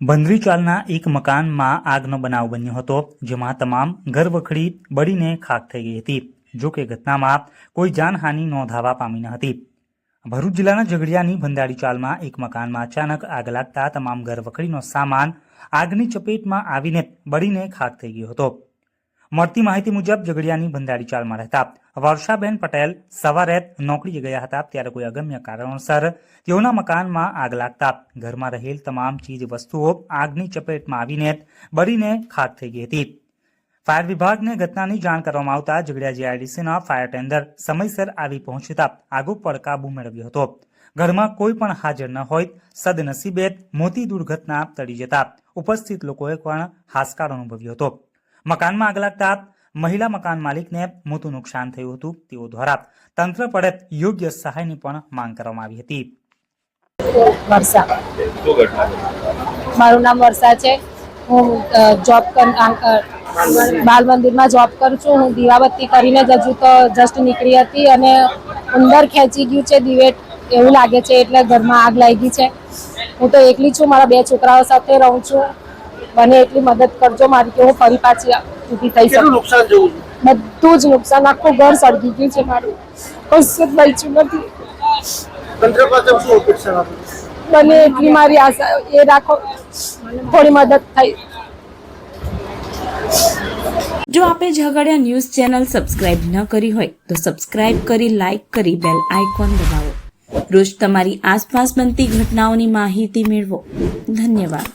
બંદરીચાલના એક મકાનમાં આગનો બનાવ બન્યો હતો, જેમાં તમામ ઘરવખરી બળીને ખાખ થઈ ગઈ હતી. જો કે ઘટનામાં કોઈ જાનહાનિ નોંધાવા પામી ન હતી. ભરૂચ જિલ્લાના ઝઘડિયાની બંદાડીચાલમાં એક મકાનમાં અચાનક આગ લાગતા તમામ ઘરવખરીનો સામાન આગની ચપેટમાં આવીને બળીને ખાખ થઈ ગયો હતો. મળતી માહિતી મુજબ ઝઘડિયાની બંદાડીચાલમાં રહેતા વર્ષાબેન પટેલ સવારે નોકરીએ ગયા હતા, ત્યારે કોઈ અગમ્ય કારણોસર તેઓના મકાનમાં આગ લાગતા ઘરમાં રહેલ તમામ ચીજ વસ્તુઓ આગની ચપેટમાં આવીને બળીને ખાખ થઈ ગઈ હતી. ફાયર વિભાગને ઘટનાની જાણ કરવામાં આવતા ઝઘડિયા જીઆઈડીસીના ફાયર ટેન્ડર સમયસર આવી પહોંચતા આગ ઉપર કાબુ મેળવ્યો હતો. ઘરમાં કોઈ પણ હાજર ન હોય, સદનસીબે મોટી દુર્ઘટના ટળી જતા ઉપસ્થિત લોકોએ પણ હાશકાર અનુભવ્યો હતો. મકાનમાં આગ લાગતા મહિલા મકાન માલિકને મોટું નુકસાન થયું હતું. તેઓ દ્વારા તંત્ર પર યોગ્ય સહાયની પણ માંગ કરવામાં આવી હતી. વર્ષા, મારું નામ વર્ષા છે. હું બાલ મંદિરમાં જોબ કરું છું. હું દીવાબત્તી કરીને હજુ તો જસ્ટ નીકળી હતી અને અંદર ખેંચી ગયું છે દિવેટ એવું લાગે છે, એટલે ઘરમાં આગ લાગી છે. હું તો એકલી છું, મારા 2 છોકરાઓ સાથે રહું છું. મને એટલી મદદ કરજો મારી કે હું ફરી પાછી ઊભી થઈ શકું. બધું જ નુકસાન, આખું ઘર સળગી ગયું છે. મારું કશું જ બચ્યું નથી. મને એટલી મારી આશા એ રાખો, થોડી મદદ થઈ. જો આપે ઝઘડિયા ન્યૂઝ ચેનલ સબસ્ક્રાઇબ ન કરી હોય તો સબસ્ક્રાઇબ કરી, લાઇક કરી, બેલ આઇકોન દબાવો. રોજ તમારી આસપાસ બનતી ઘટનાઓની માહિતી મેળવો. ધન્યવાદ.